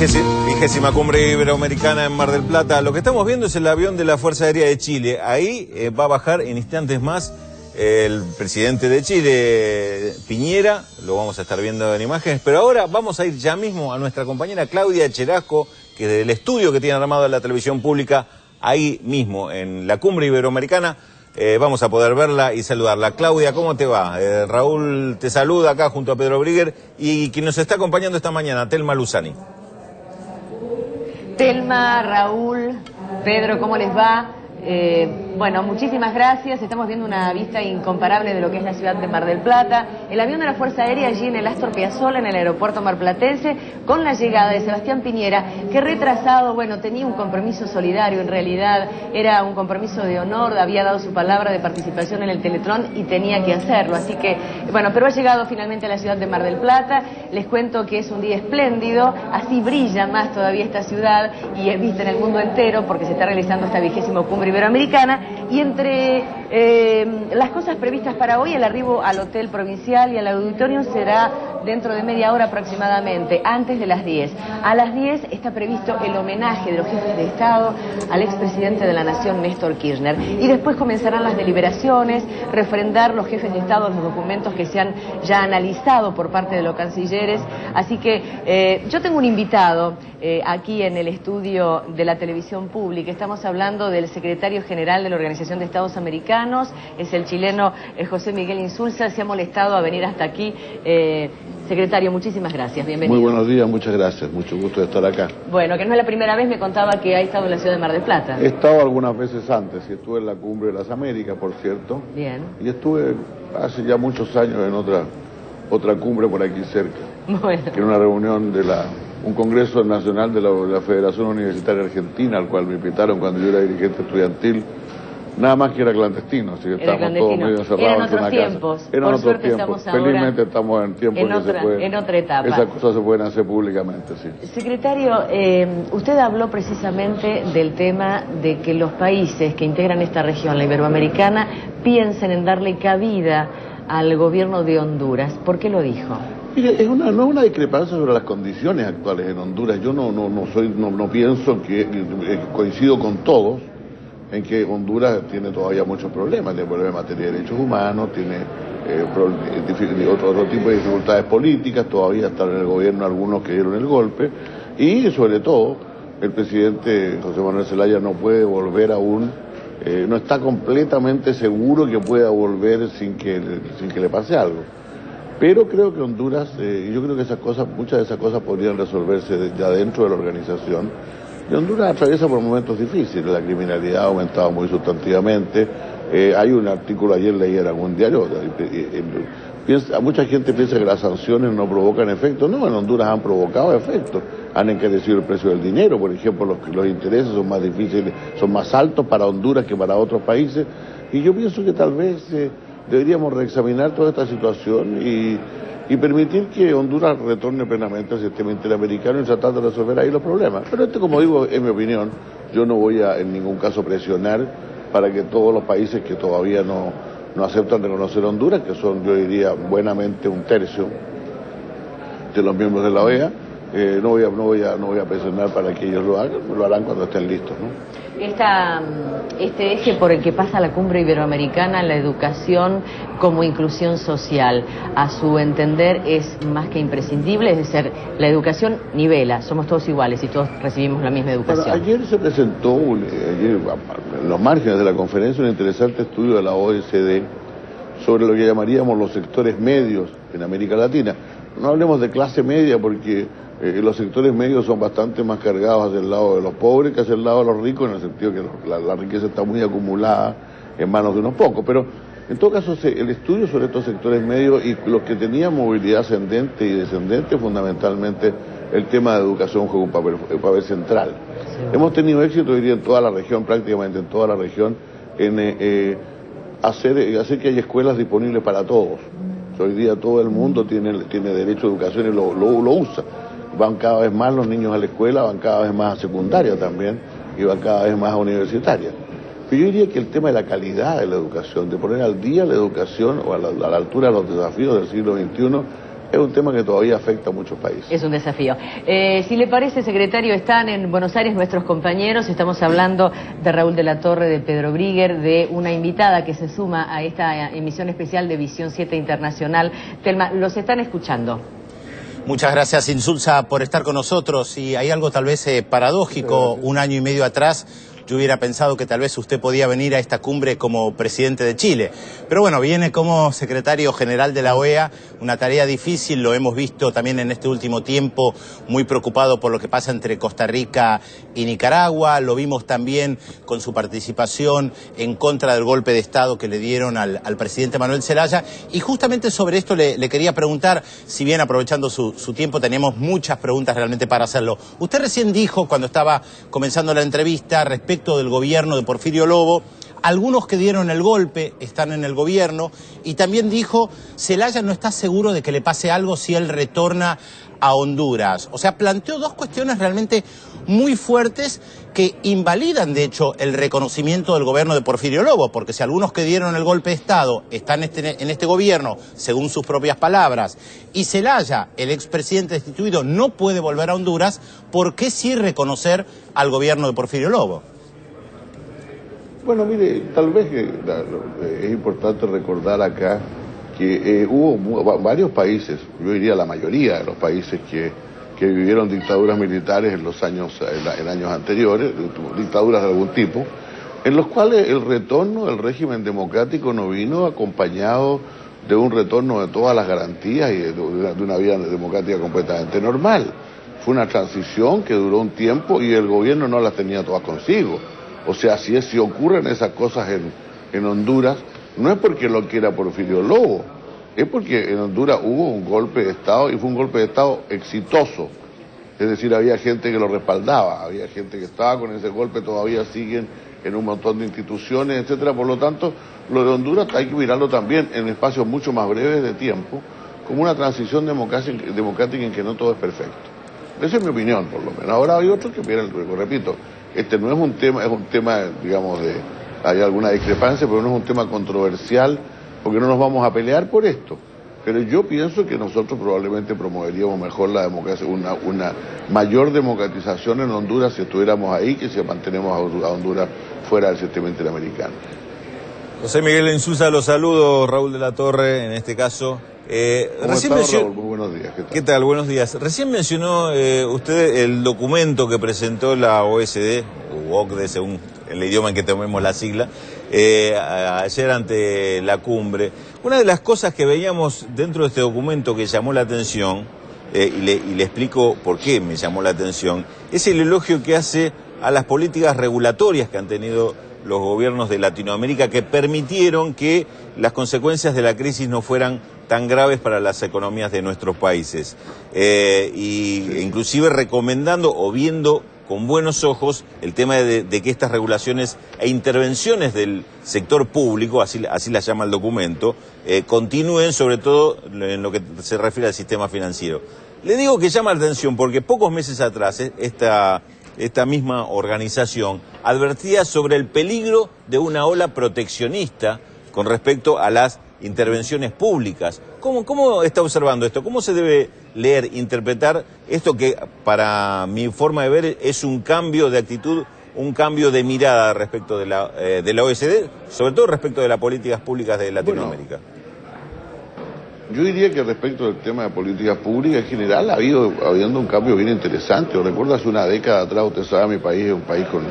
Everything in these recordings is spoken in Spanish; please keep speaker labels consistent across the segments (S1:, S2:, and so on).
S1: Vigésima cumbre iberoamericana en Mar del Plata. Lo que estamos viendo es el avión de la Fuerza Aérea de Chile. Ahí va a bajar en instantes más el presidente de Chile, Piñera. Lo vamos a estar viendo en imágenes. Pero ahora vamos a ir ya mismo a nuestra compañera Claudia Cherasco, que desde el estudio que tiene armado en la televisión pública, ahí mismo, en la cumbre iberoamericana, vamos a poder verla y saludarla. Claudia, ¿cómo te va? Raúl te saluda acá junto a Pedro Brigger y quien nos está acompañando esta mañana, Telma Luzani.
S2: Telma, Raúl, Pedro, ¿cómo les va? Bueno, muchísimas gracias. Estamos viendo una vista incomparable de lo que es la ciudad de Mar del Plata. El avión de la Fuerza Aérea allí en el Astor Piazzolla, en el aeropuerto marplatense, con la llegada de Sebastián Piñera, que retrasado, bueno, tenía un compromiso solidario, en realidad era un compromiso de honor, había dado su palabra de participación en el Teletón y tenía que hacerlo. Así que, bueno, pero ha llegado finalmente a la ciudad de Mar del Plata. Les cuento que es un día espléndido, así brilla más todavía esta ciudad y es vista en el mundo entero porque se está realizando esta 20ª cumbre iberoamericana. Y entre las cosas previstas para hoy, el arribo al hotel provincial y al auditorio será dentro de media hora aproximadamente, antes de las 10. A las 10 está previsto el homenaje de los jefes de Estado al expresidente de la Nación, Néstor Kirchner. Y después comenzarán las deliberaciones, refrendar los jefes de Estado los documentos que se han ya analizado por parte de los cancilleres. Así que yo tengo un invitado aquí en el estudio de la televisión pública. Estamos hablando del secretario general de la Organización de Estados Americanos, es el chileno José Miguel Insulza. Se ha molestado a venir hasta aquí. Secretario, muchísimas gracias, bienvenido.
S3: Muy buenos días, muchas gracias, mucho gusto de estar acá.
S2: Bueno, que no es la primera vez, me contaba que ha estado en la ciudad de Mar del Plata.
S3: He estado algunas veces antes, y estuve en la Cumbre de las Américas, por cierto.
S2: Bien.
S3: Y estuve hace ya muchos años en otra cumbre por aquí cerca.
S2: Bueno.
S3: Que era una reunión de un congreso nacional de la Federación Universitaria Argentina, al cual me invitaron cuando yo era dirigente estudiantil. Nada más que era clandestino, así que estábamos todos medio encerrados en una
S2: tiempos.
S3: casa. Eran otros tiempos. Felizmente estamos en tiempos
S2: en otra etapa.
S3: Esas cosas se pueden hacer públicamente, sí.
S2: Secretario, usted habló precisamente del tema de que los países que integran esta región, la iberoamericana, piensen en darle cabida al gobierno de Honduras. ¿Por qué lo dijo?
S3: Mire, no es una discrepancia sobre las condiciones actuales en Honduras. Yo no pienso que coincido con todos en que Honduras tiene todavía muchos problemas, tiene problemas en materia de derechos humanos, tiene otro tipo de dificultades políticas, todavía están en el gobierno algunos que dieron el golpe, y sobre todo el presidente José Manuel Zelaya no puede volver aún, no está completamente seguro que pueda volver sin que le pase algo. Pero creo que Honduras, yo creo que muchas de esas cosas podrían resolverse ya dentro de la organización. Y Honduras atraviesa por momentos difíciles, la criminalidad ha aumentado muy sustantivamente. Hay un artículo, ayer leí en algún diario, mucha gente piensa que las sanciones no provocan efecto. No, en Honduras han provocado efecto. Han encarecido el precio del dinero, por ejemplo, los intereses son más difíciles, son más altos para Honduras que para otros países. Y yo pienso que tal vez deberíamos reexaminar toda esta situación y permitir que Honduras retorne plenamente al sistema interamericano y tratar de resolver ahí los problemas. Pero como digo, es mi opinión, yo no voy a en ningún caso presionar para que todos los países que todavía no aceptan reconocer Honduras, que son, yo diría, buenamente un tercio de los miembros de la OEA, no voy a presionar para que ellos lo hagan, lo harán cuando estén listos, ¿no?
S2: Este eje por el que pasa la cumbre iberoamericana, la educación como inclusión social, a su entender es más que imprescindible, es decir, la educación nivela, somos todos iguales y todos recibimos la misma educación.
S3: Bueno, ayer se presentó, en los márgenes de la conferencia, un interesante estudio de la OECD sobre lo que llamaríamos los sectores medios en América Latina. No hablemos de clase media porque los sectores medios son bastante más cargados hacia el lado de los pobres que hacia el lado de los ricos, en el sentido que la riqueza está muy acumulada en manos de unos pocos. Pero en todo caso, el estudio sobre estos sectores medios y los que tenían movilidad ascendente y descendente, fundamentalmente el tema de educación juega un papel central. Sí. Hemos tenido éxito, diría, en toda la región, prácticamente en toda la región, en hacer que haya escuelas disponibles para todos. Hoy día todo el mundo tiene derecho a educación y lo usa. Van cada vez más los niños a la escuela, van cada vez más a secundaria también, y van cada vez más a universitaria. Pero yo diría que el tema de la calidad de la educación, de poner al día la educación o a la altura de los desafíos del siglo XXI, es un tema que todavía afecta a muchos países.
S2: Es un desafío. Si le parece, secretario, están en Buenos Aires nuestros compañeros. Estamos hablando de Raúl de la Torre, de Pedro Brigger, de una invitada que se suma a esta emisión especial de Visión 7 Internacional. Telma, los están escuchando.
S4: Muchas gracias, Insulza, por estar con nosotros. Y hay algo tal vez paradójico. Un año y medio atrás yo hubiera pensado que tal vez usted podía venir a esta cumbre como presidente de Chile. Pero bueno, viene como secretario general de la OEA, una tarea difícil, lo hemos visto también en este último tiempo, muy preocupado por lo que pasa entre Costa Rica y Nicaragua. Lo vimos también con su participación en contra del golpe de Estado que le dieron al presidente Manuel Zelaya. Y justamente sobre esto le quería preguntar, si bien aprovechando su tiempo, teníamos muchas preguntas realmente para hacerlo. Usted recién dijo, cuando estaba comenzando la entrevista, respecto del gobierno de Porfirio Lobo, algunos que dieron el golpe están en el gobierno, y también dijo, Zelaya no está seguro de que le pase algo si él retorna a Honduras. O sea, planteó dos cuestiones realmente muy fuertes que invalidan, de hecho, el reconocimiento del gobierno de Porfirio Lobo, porque si algunos que dieron el golpe de Estado están en este gobierno, según sus propias palabras, y Zelaya, el expresidente destituido, no puede volver a Honduras, ¿por qué sí reconocer al gobierno de Porfirio Lobo?
S3: Bueno, mire, tal vez es importante recordar acá que hubo varios países, yo diría la mayoría de los países que vivieron dictaduras militares en los años anteriores, dictaduras de algún tipo, en los cuales el retorno del régimen democrático no vino acompañado de un retorno de todas las garantías y de una vida democrática completamente normal. Fue una transición que duró un tiempo y el gobierno no las tenía todas consigo. O sea, si ocurren esas cosas en Honduras, no es porque lo quiera Porfirio Lobo, es porque en Honduras hubo un golpe de Estado y fue un golpe de Estado exitoso. Es decir, había gente que lo respaldaba, había gente que estaba con ese golpe, todavía siguen en un montón de instituciones, etcétera. Por lo tanto, lo de Honduras hay que mirarlo también en espacios mucho más breves de tiempo, como una transición democrática en que no todo es perfecto. Esa es mi opinión, por lo menos. Ahora hay otros que miran, repito, este no es un tema, digamos, hay alguna discrepancia, pero no es un tema controversial, porque no nos vamos a pelear por esto. Pero yo pienso que nosotros probablemente promoveríamos mejor la democracia, una mayor democratización en Honduras si estuviéramos ahí, que si mantenemos a Honduras fuera del sistema interamericano.
S1: José Miguel Insulza, los saludo, Raúl de la Torre, en este caso.
S3: Recién mencionó, Raúl, muy buenos días.
S1: ¿Qué tal? Buenos días. Recién mencionó usted el documento que presentó la OSD, o OCDE, según el idioma en que tomemos la sigla, ayer ante la cumbre. Una de las cosas que veíamos dentro de este documento que llamó la atención, y le explico por qué me llamó la atención, es el elogio que hace a las políticas regulatorias que han tenido los gobiernos de Latinoamérica, que permitieron que las consecuencias de la crisis no fueran tan graves para las economías de nuestros países, y inclusive recomendando o viendo con buenos ojos el tema de que estas regulaciones e intervenciones del sector público, así las llama el documento, continúen, sobre todo en lo que se refiere al sistema financiero. Le digo que llama la atención porque pocos meses atrás esta misma organización advertía sobre el peligro de una ola proteccionista con respecto a las intervenciones públicas. ¿Cómo está observando esto? ¿Cómo se debe leer, interpretar esto que, para mi forma de ver, es un cambio de actitud, un cambio de mirada respecto de la OSD, sobre todo respecto de las políticas públicas de Latinoamérica?
S3: Bueno, yo diría que respecto del tema de políticas públicas en general habiendo un cambio bien interesante. Recuerdo hace una década atrás, usted sabe, mi país es un país con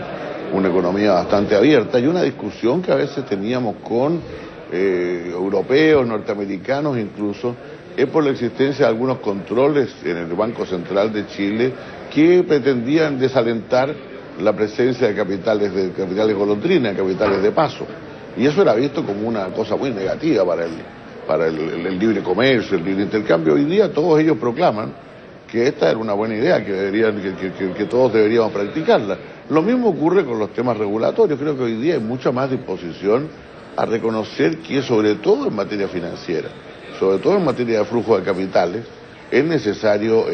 S3: una economía bastante abierta y una discusión que a veces teníamos con europeos, norteamericanos incluso, es por la existencia de algunos controles en el Banco Central de Chile que pretendían desalentar la presencia de capitales golondrina, capitales de paso. Y eso era visto como una cosa muy negativa para el libre comercio, el libre intercambio. Hoy día todos ellos proclaman que esta era una buena idea, que todos deberíamos practicarla. Lo mismo ocurre con los temas regulatorios. Creo que hoy día hay mucha más disposición a reconocer que, sobre todo en materia financiera, sobre todo en materia de flujo de capitales, es necesario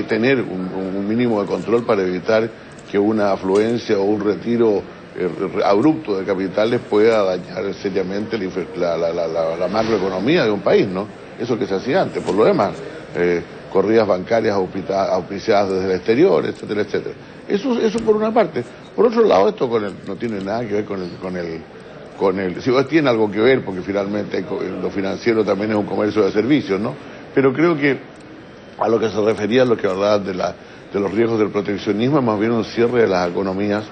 S3: tener un mínimo de control para evitar que una afluencia o un retiro abrupto de capitales pueda dañar seriamente la macroeconomía de un país, ¿no? eso que se hacía antes. Por lo demás, corridas bancarias auspiciadas desde el exterior, etcétera, etcétera. Eso por una parte. Por otro lado, esto no tiene nada que ver con el si tiene algo que ver, porque finalmente lo financiero también es un comercio de servicios, ¿no? Pero creo que a lo que se refería, lo que hablaba de los riesgos del proteccionismo, es más bien un cierre de las economías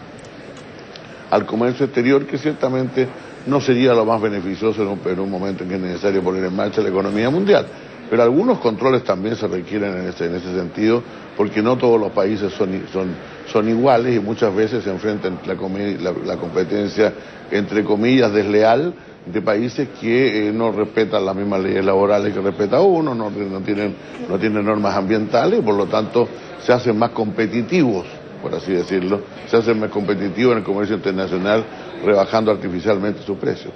S3: al comercio exterior, que ciertamente no sería lo más beneficioso en un momento en que es necesario poner en marcha la economía mundial. Pero algunos controles también se requieren en ese sentido, porque no todos los países son iguales y muchas veces se enfrentan la competencia, entre comillas, desleal de países que no respetan las mismas leyes laborales que respeta uno, no tienen normas ambientales y por lo tanto se hacen más competitivos, por así decirlo, se hacen más competitivos en el comercio internacional, rebajando artificialmente sus precios.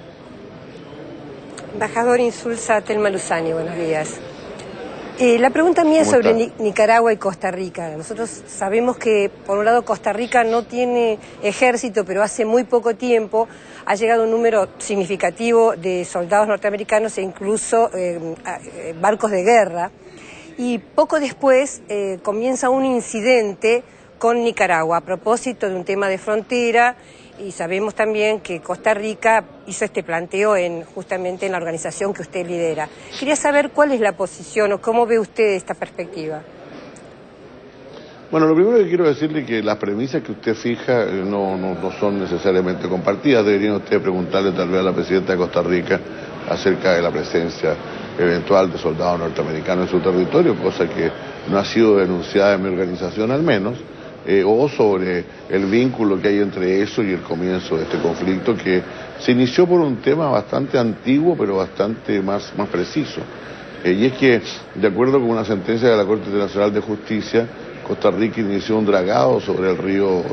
S5: Embajador Insulza Telma Luzani, buenos días. La pregunta mía es sobre Nicaragua y Costa Rica. Nosotros sabemos que, por un lado, Costa Rica no tiene ejército, pero hace muy poco tiempo ha llegado un número significativo de soldados norteamericanos e incluso barcos de guerra. Y poco después comienza un incidente con Nicaragua a propósito de un tema de frontera. Y sabemos también que Costa Rica hizo este planteo justamente en la organización que usted lidera. Quería saber cuál es la posición o cómo ve usted esta perspectiva.
S3: Bueno, lo primero que quiero decirle es que las premisas que usted fija no son necesariamente compartidas. Deberían usted preguntarle tal vez a la presidenta de Costa Rica acerca de la presencia eventual de soldados norteamericanos en su territorio, cosa que no ha sido denunciada en mi organización al menos. O sobre el vínculo que hay entre eso y el comienzo de este conflicto, que se inició por un tema bastante antiguo pero bastante más preciso, y es que, de acuerdo con una sentencia de la Corte Internacional de Justicia, Costa Rica inició un dragado sobre el río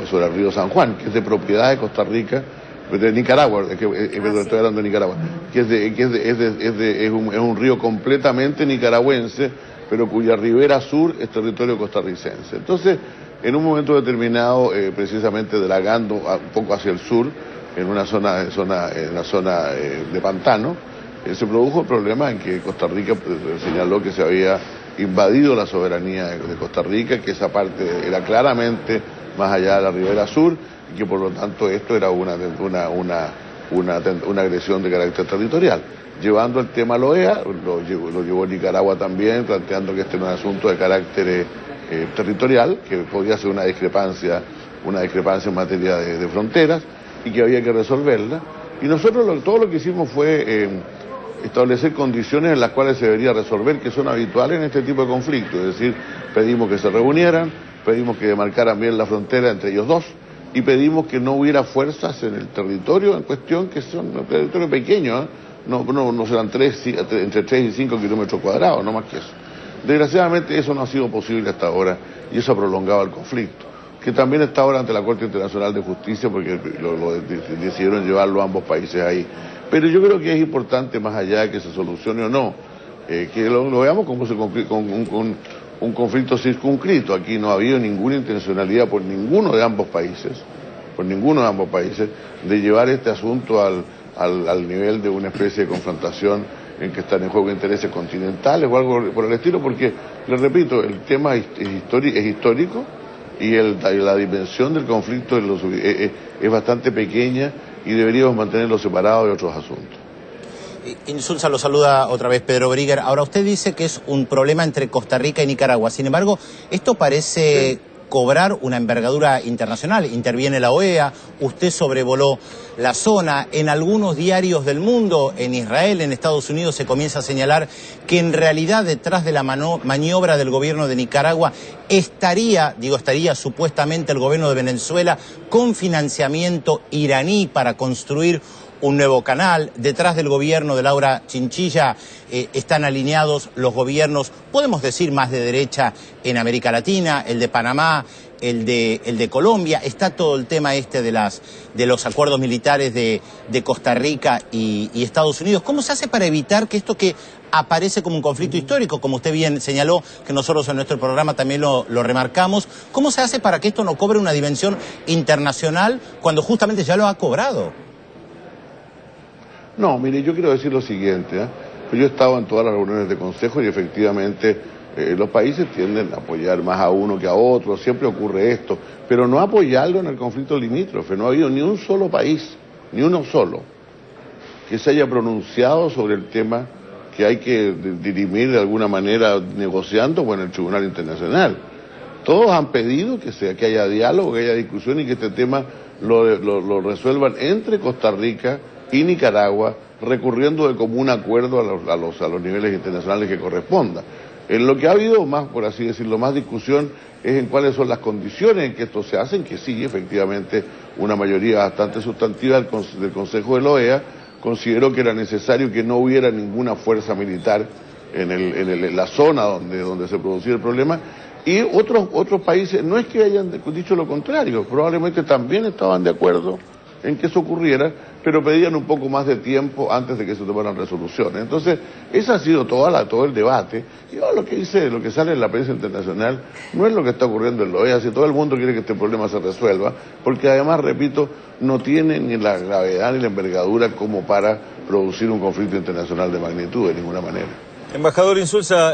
S3: San Juan, que es de propiedad de Costa Rica, de Nicaragua, estoy hablando de Nicaragua, que es un río completamente nicaragüense, pero cuya ribera sur es territorio costarricense. Entonces, en un momento determinado, precisamente dragando un poco hacia el sur, en la zona de pantano, se produjo el problema en que Costa Rica señaló que se había invadido la soberanía de Costa Rica, que esa parte era claramente más allá de la ribera sur y que por lo tanto esto era una agresión de carácter territorial. Llevando el tema a la OEA, lo llevó Nicaragua también, planteando que este no es un asunto de carácter territorial, que podía ser una discrepancia en materia de fronteras y que había que resolverla. Y nosotros todo lo que hicimos fue establecer condiciones en las cuales se debería resolver, que son habituales en este tipo de conflictos. Es decir, pedimos que se reunieran, pedimos que demarcaran bien la frontera entre ellos dos y pedimos que no hubiera fuerzas en el territorio en cuestión, que son un territorio pequeño, no serán entre 3 y 5 kilómetros cuadrados, no más que eso. Desgraciadamente eso no ha sido posible hasta ahora y eso ha prolongado el conflicto, que también está ahora ante la Corte Internacional de Justicia porque decidieron llevarlo a ambos países ahí. Pero yo creo que es importante, más allá de que se solucione o no, que lo veamos como un conflicto circunscrito. Aquí no ha habido ninguna intencionalidad por ninguno de ambos países, de llevar este asunto al nivel de una especie de confrontación en que están en juego intereses continentales o algo por el estilo, porque, les repito, el tema es histórico y la dimensión del conflicto es bastante pequeña y deberíamos mantenerlo separado de otros asuntos.
S4: Insulza, lo saluda otra vez Pedro Brigger. Ahora, usted dice que es un problema entre Costa Rica y Nicaragua. Sin embargo, esto parece cobrar una envergadura internacional. Interviene la OEA, usted sobrevoló la zona. En algunos diarios del mundo, en Israel, en Estados Unidos, se comienza a señalar que en realidad detrás de la maniobra del gobierno de Nicaragua estaría supuestamente el gobierno de Venezuela con financiamiento iraní para construir un nuevo canal. Detrás del gobierno de Laura Chinchilla están alineados los gobiernos, podemos decir, más de derecha en América Latina, el de Panamá, el de Colombia. Está todo el tema de los acuerdos militares de Costa Rica y Estados Unidos. ¿Cómo se hace para evitar que esto que aparece como un conflicto histórico, como usted bien señaló, que nosotros en nuestro programa también lo remarcamos, cómo se hace para que esto no cobre una dimensión internacional cuando justamente ya lo ha cobrado?
S3: No, mire, yo quiero decir lo siguiente, Yo he estado en todas las reuniones de consejo y efectivamente los países tienden a apoyar más a uno que a otro, siempre ocurre esto, pero no apoyarlo en el conflicto limítrofe. No ha habido ni un solo país, ni uno solo, que se haya pronunciado sobre el tema que hay que dirimir de alguna manera negociando o en el Tribunal Internacional. Todos han pedido que haya diálogo, que haya discusión y que este tema lo resuelvan entre Costa Rica y Nicaragua, recurriendo de común acuerdo a los niveles internacionales que corresponda. En lo que ha habido más, por así decirlo, más discusión es en cuáles son las condiciones en que esto se hace, en que sí, efectivamente, una mayoría bastante sustantiva del Consejo de la OEA consideró que era necesario que no hubiera ninguna fuerza militar en la zona donde se producía el problema, y otros países no es que hayan dicho lo contrario, probablemente también estaban de acuerdo en que eso ocurriera, pero pedían un poco más de tiempo antes de que se tomaran resoluciones. Entonces, ese ha sido todo el debate. Y lo que sale en la prensa internacional no es lo que está ocurriendo en la OEA, si todo el mundo quiere que este problema se resuelva, porque además, repito, no tiene ni la gravedad ni la envergadura como para producir un conflicto internacional de magnitud de ninguna manera.
S1: Embajador Insulza,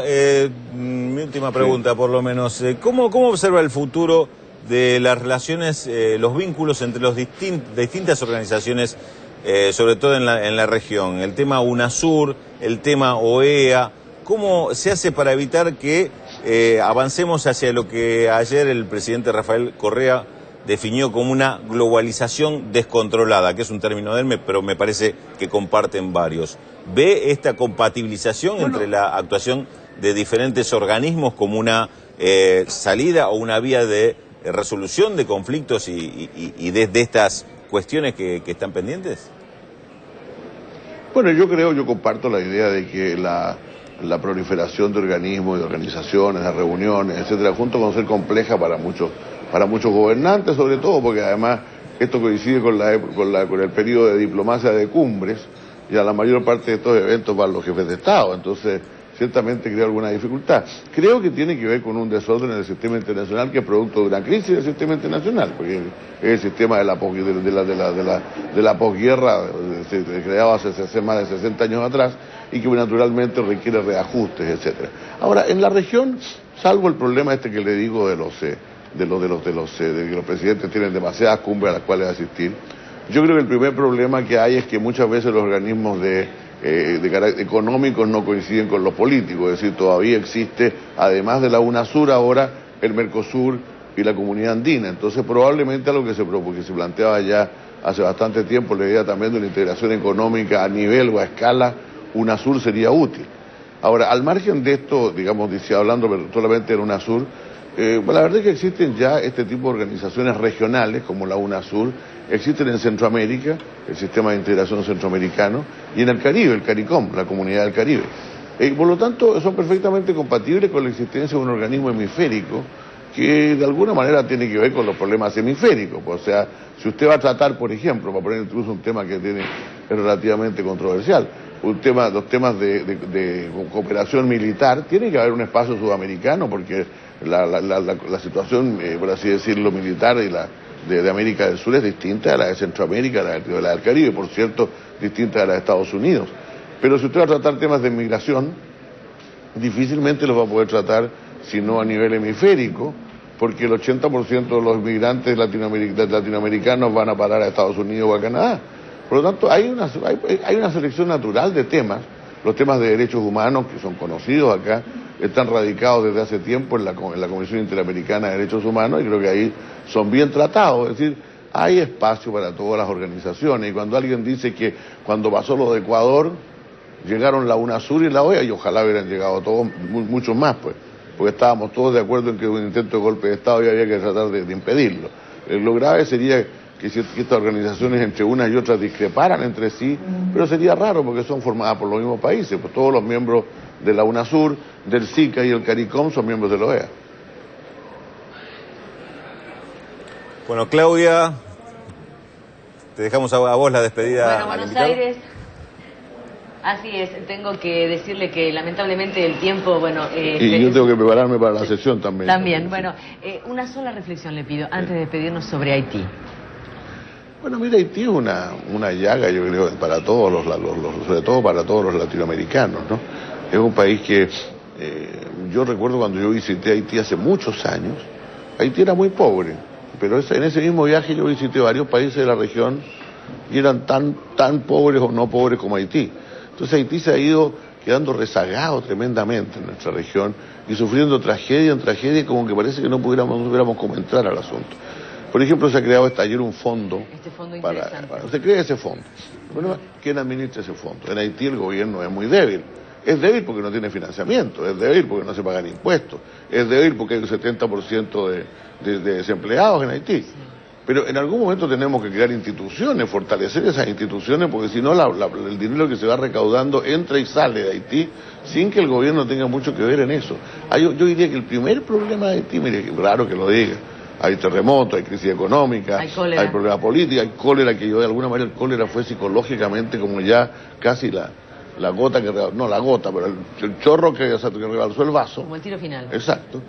S1: mi última pregunta, por lo menos. ¿Cómo observa el futuro de las relaciones, los vínculos entre las distintas organizaciones, sobre todo en la región? El tema UNASUR, el tema OEA. ¿Cómo se hace para evitar que avancemos hacia lo que ayer el presidente Rafael Correa definió como una globalización descontrolada, que es un término de él, pero me parece que comparten varios? ¿Ve esta compatibilización entre la actuación de diferentes organismos como una salida o una vía de resolución de conflictos y de estas cuestiones que están pendientes?
S3: Bueno, yo comparto la idea de que la proliferación de organismos, de organizaciones, de reuniones, etcétera, junto con ser compleja para muchos gobernantes, sobre todo porque además esto coincide con el periodo de diplomacia de cumbres, y a la mayor parte de estos eventos van los jefes de Estado, entonces ciertamente crea alguna dificultad. Creo que tiene que ver con un desorden en el sistema internacional que es producto de una crisis del sistema internacional, porque es el sistema de la posguerra creado hace más de 60 años atrás y que naturalmente requiere reajustes, etcétera. Ahora, en la región, salvo el problema este que le digo de que los presidentes tienen demasiadas cumbres a las cuales asistir, yo creo que el primer problema que hay es que muchas veces los organismos de carácter económicos no coinciden con los políticos, es decir, todavía existe, además de la UNASUR ahora, el Mercosur y la Comunidad Andina. Entonces probablemente algo que se planteaba ya hace bastante tiempo, la idea también de la integración económica a nivel o a escala UNASUR sería útil. Ahora, al margen de esto, digamos, hablando solamente de UNASUR, la verdad es que existen ya este tipo de organizaciones regionales como la UNASUR, existen en Centroamérica, el Sistema de Integración Centroamericano, y en el Caribe, el CARICOM, la Comunidad del Caribe. Por lo tanto, son perfectamente compatibles con la existencia de un organismo hemisférico que de alguna manera tiene que ver con los problemas hemisféricos. O sea, si usted va a tratar, por ejemplo, para poner incluso un tema que es relativamente controversial, los temas de cooperación militar, tiene que haber un espacio sudamericano porque la situación, por así decirlo, militar de América del Sur es distinta a la de Centroamérica, de la del Caribe, por cierto, distinta a la de Estados Unidos. Pero si usted va a tratar temas de migración, difícilmente los va a poder tratar sino a nivel hemisférico, porque el 80% de los migrantes latinoamericanos van a parar a Estados Unidos o a Canadá. Por lo tanto, hay una selección natural de temas. Los temas de derechos humanos, que son conocidos acá, están radicados desde hace tiempo en la Comisión Interamericana de Derechos Humanos, y creo que ahí son bien tratados. Es decir, hay espacio para todas las organizaciones, y cuando alguien dice que cuando pasó lo de Ecuador, llegaron la UNASUR y la OEA, y ojalá hubieran llegado todos, muchos más, pues, porque estábamos todos de acuerdo en que un intento de golpe de Estado y había que tratar de impedirlo. Lo grave sería que estas organizaciones entre unas y otras discreparan entre sí, pero sería raro porque son formadas por los mismos países, pues todos los miembros de la UNASUR, del SICA y el CARICOM son miembros de la OEA.
S1: Bueno, Claudia, te dejamos a vos la despedida.
S2: Bueno, Buenos Aires. Así es, tengo que decirle que lamentablemente el tiempo,
S3: y yo tengo que prepararme para la sesión también.
S2: También, una sola reflexión le pido antes de despedirnos sobre Haití.
S3: Bueno, mira, Haití es una llaga, yo creo, para todos sobre todo para todos los latinoamericanos, ¿no? Es un país que, yo recuerdo cuando yo visité Haití hace muchos años, Haití era muy pobre, pero en ese mismo viaje yo visité varios países de la región y eran tan pobres o no pobres como Haití. Entonces Haití se ha ido quedando rezagado tremendamente en nuestra región y sufriendo tragedia en tragedia, como que parece que no pudiéramos como entrar al asunto. Por ejemplo, se ha creado ayer un fondo.
S2: Este fondo interesante.
S3: Se crea ese fondo. Bueno, ¿quién administra ese fondo? En Haití el gobierno es muy débil. Es débil porque no tiene financiamiento, es débil porque no se pagan impuestos, es débil porque hay un 70% de desempleados en Haití. Pero en algún momento tenemos que crear instituciones, fortalecer esas instituciones, porque si no el dinero que se va recaudando entra y sale de Haití sin que el gobierno tenga mucho que ver en eso. Yo diría que el primer problema de Haití, mire, raro que lo diga, hay terremotos, hay crisis económica, hay problemas políticos, hay cólera, que yo de alguna manera el cólera fue psicológicamente como ya casi la gota que rebalsó, no la gota, pero el chorro que rebalsó el vaso.
S2: Como el tiro final.
S3: Exacto.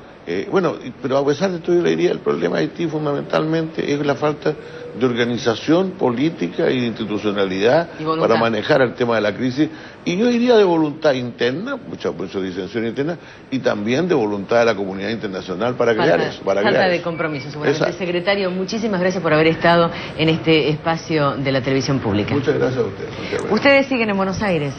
S3: Bueno, pero a pesar de esto yo le diría, el problema de Haití fundamentalmente es la falta de organización política y de institucionalidad para manejar el tema de la crisis, y yo diría de voluntad interna, mucha disensión interna, y también de voluntad de la comunidad internacional para crear eso.
S2: Falta de compromiso, seguramente. Exacto. Secretario, muchísimas gracias por haber estado en este espacio de la televisión pública.
S3: Muchas gracias a ustedes.
S2: Ustedes siguen en Buenos Aires.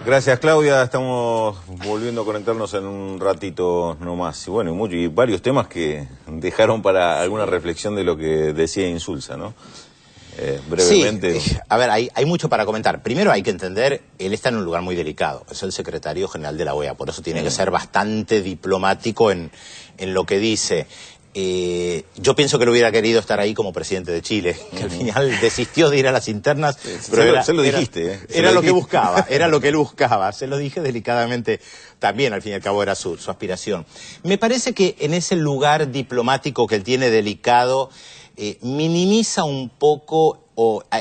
S1: Gracias, Claudia. Estamos volviendo a conectarnos en un ratito nomás. Y bueno, y varios temas que dejaron para alguna reflexión de lo que decía Insulza, ¿no? Brevemente.
S4: Sí, a ver, hay mucho para comentar. Primero hay que entender, él está en un lugar muy delicado. Es el secretario general de la OEA, por eso tiene que ser bastante diplomático en lo que dice. Yo pienso que él hubiera querido estar ahí como presidente de Chile, que al final desistió de ir a las internas, pero
S1: se lo dijiste.
S4: Era lo que buscaba, era lo que él buscaba, se lo dije delicadamente también, al fin y al cabo era su aspiración. Me parece que en ese lugar diplomático que él tiene delicado, minimiza un poco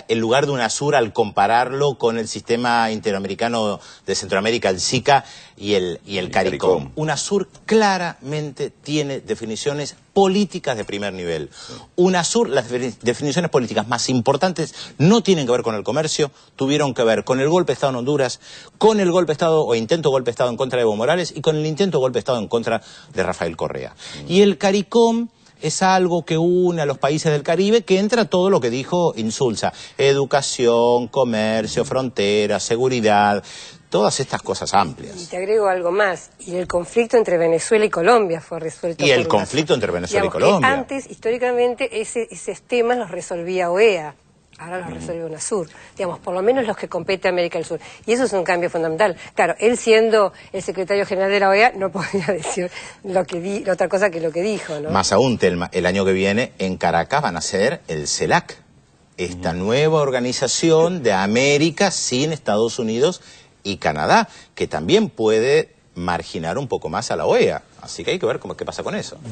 S4: el lugar de UNASUR al compararlo con el sistema interamericano de Centroamérica, el SICA y el CARICOM. UNASUR claramente tiene definiciones políticas de primer nivel. UNASUR, las definiciones políticas más importantes no tienen que ver con el comercio, tuvieron que ver con el golpe de Estado en Honduras, con el golpe de Estado o intento de golpe de Estado en contra de Evo Morales y con el intento de golpe de Estado en contra de Rafael Correa. Y el CARICOM es algo que une a los países del Caribe, que entra todo lo que dijo Insulza: educación, comercio, fronteras, seguridad, todas estas cosas amplias.
S5: Y te agrego algo más, y el conflicto entre Venezuela y Colombia fue resuelto.
S4: Y el conflicto entre Venezuela y Colombia.
S5: Antes, históricamente, esos temas los resolvía OEA. Ahora los resuelve UNASUR, digamos, por lo menos los que compete a América del Sur. Y eso es un cambio fundamental. Claro, él siendo el secretario general de la OEA no podía decir otra cosa que lo que dijo, ¿no?
S4: Más aún, Telma, el año que viene en Caracas van a ser el CELAC, esta nueva organización de América sin Estados Unidos y Canadá, que también puede marginar un poco más a la OEA. Así que hay que ver qué pasa con eso.